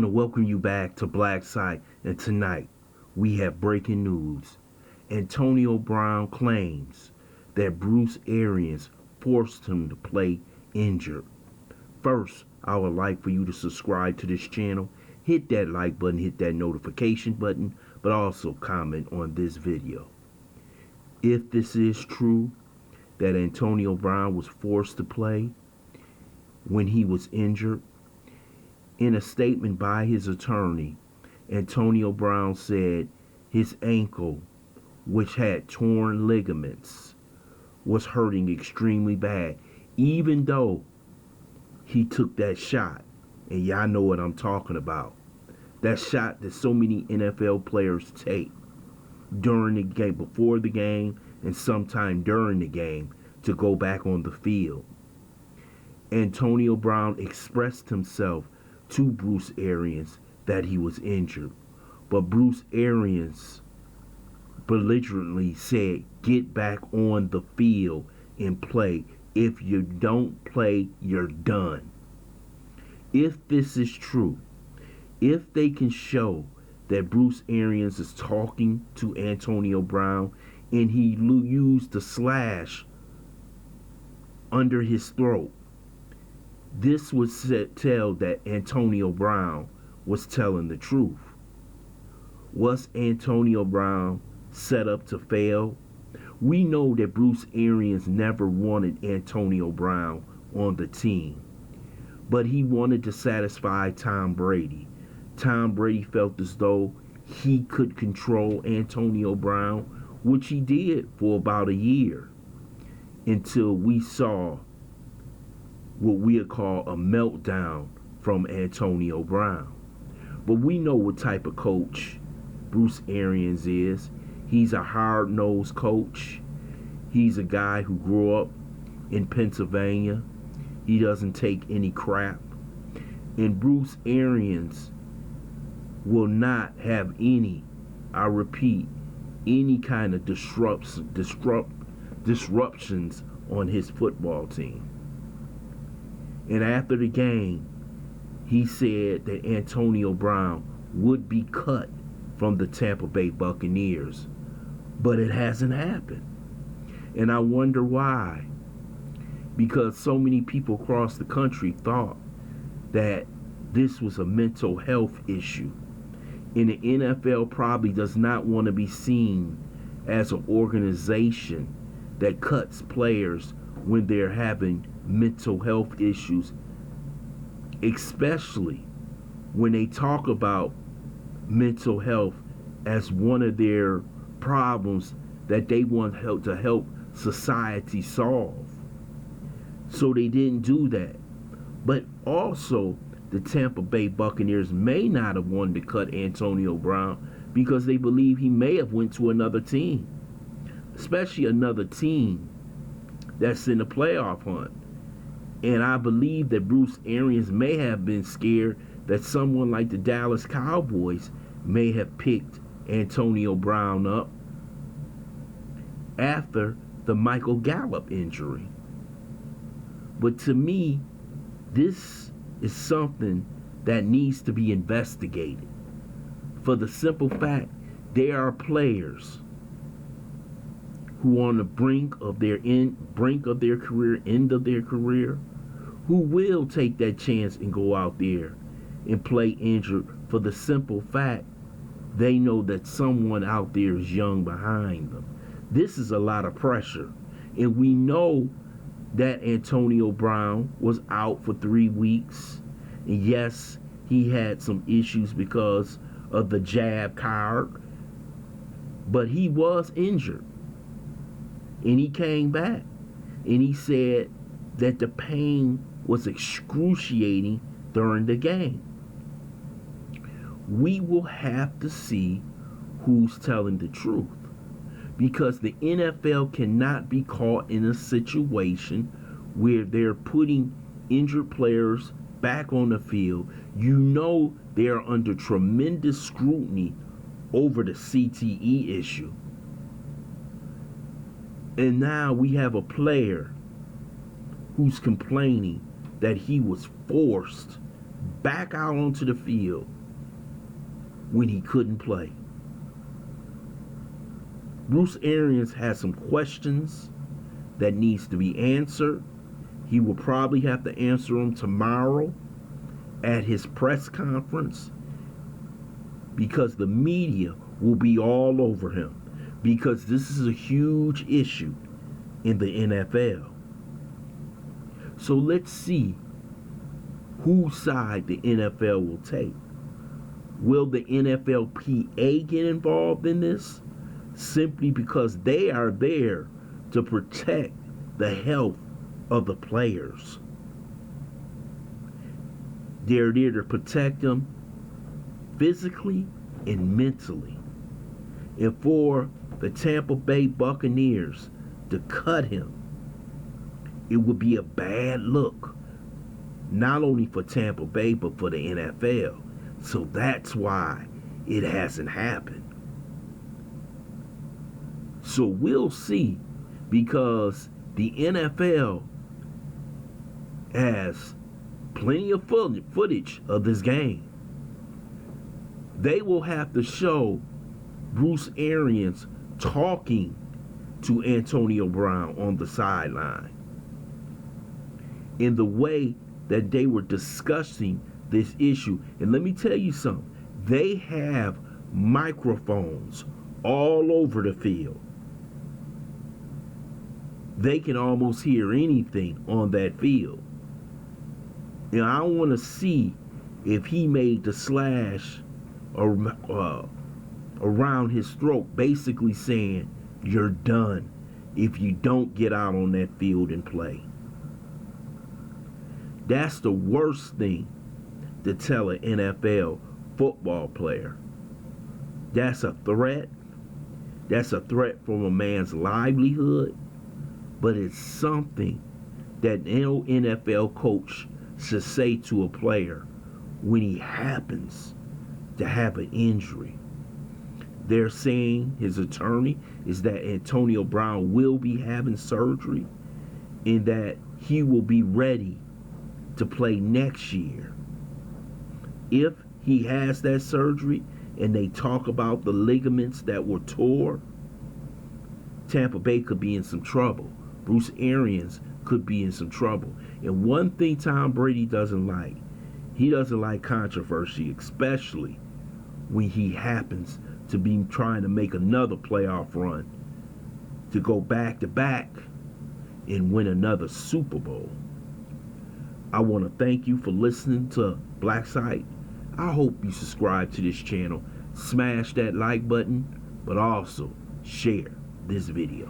want to welcome you back to BLACKSITE, and tonight we have breaking news. Antonio Brown claims that Bruce Arians forced him to play injured. First, I would like for you to subscribe to this channel, hit that like button, hit that notification button, but also comment on this video. If this is true, that Antonio Brown was forced to play when he was injured, in a statement by his attorney, Antonio Brown said his ankle, which had torn ligaments, was hurting extremely bad, even though he took that shot. And y'all know what I'm talking about. That shot that so many NFL players take during the game, before the game, and sometime during the game to go back on the field. Antonio Brown expressed himself to Bruce Arians that he was injured, but Bruce Arians belligerently said, "Get back on the field and play. If you don't play, you're done." If this is true, if they can show that Bruce Arians is talking to Antonio Brown and he used the slash under his throat, this would tell that Antonio Brown was telling the truth. Was Antonio Brown set up to fail? We know that Bruce Arians never wanted Antonio Brown on the team, but he wanted to satisfy Tom Brady. Tom Brady felt as though he could control Antonio Brown, which he did for about a year, until we saw what we'll call a meltdown from Antonio Brown. But we know what type of coach Bruce Arians is. He's a hard-nosed coach. He's a guy who grew up in Pennsylvania. He doesn't take any crap. And Bruce Arians will not have any, I repeat, any kind of disruptions on his football team. And after the game, he said that Antonio Brown would be cut from the Tampa Bay Buccaneers. But it hasn't happened. And I wonder why. Because so many people across the country thought that this was a mental health issue. And the NFL probably does not want to be seen as an organization that cuts players when they're having mental health issues, especially when they talk about mental health as one of their problems that they want to help society solve. So they didn't do that. But also, the Tampa Bay Buccaneers may not have wanted to cut Antonio Brown because they believe he may have went to another team, especially another team that's in the playoff hunt. And I believe that Bruce Arians may have been scared that someone like the Dallas Cowboys may have picked Antonio Brown up after the Michael Gallup injury. But to me, this is something that needs to be investigated. For the simple fact, there are players who are on the brink of their career, end of their career, who will take that chance and go out there and play injured for the simple fact they know that someone out there is young behind them. This is a lot of pressure. And we know that Antonio Brown was out for 3 weeks. And yes, he had some issues because of the jab card, but he was injured. And he came back. And he said that the pain was excruciating during the game. We will have to see who's telling the truth, because the NFL cannot be caught in a situation where they're putting injured players back on the field. You know they're under tremendous scrutiny over the CTE issue. And now we have a player who's complaining that he was forced back out onto the field when he couldn't play. Bruce Arians has some questions that needs to be answered. He will probably have to answer them tomorrow at his press conference, because the media will be all over him, because this is a huge issue in the NFL. So let's see whose side the NFL will take. Will the NFLPA get involved in this? Simply because they are there to protect the health of the players. They're there to protect them physically and mentally. And for the Tampa Bay Buccaneers to cut him, it would be a bad look, not only for Tampa Bay, but for the NFL. So that's why it hasn't happened. So we'll see, because the NFL has plenty of footage of this game. They will have to show Bruce Arians talking to Antonio Brown on the sideline in the way that they were discussing this issue. And let me tell you something, they have microphones all over the field. They can almost hear anything on that field. And I want to see if he made the slash around his throat, basically saying, you're done if you don't get out on that field and play. That's the worst thing to tell an NFL football player. That's a threat. That's a threat from a man's livelihood. But it's something that no NFL coach should say to a player when he happens to have an injury. They're saying, his attorney, is that Antonio Brown will be having surgery and that he will be ready to play next year. If he has that surgery and they talk about the ligaments that were tore, Tampa Bay could be in some trouble. Bruce Arians could be in some trouble. And one thing Tom Brady doesn't like, he doesn't like controversy, especially when he happens to be trying to make another playoff run to go back to back and win another Super Bowl. I want to thank you for listening to BLACKSITE. I hope you subscribe to this channel, smash that like button, but also share this video.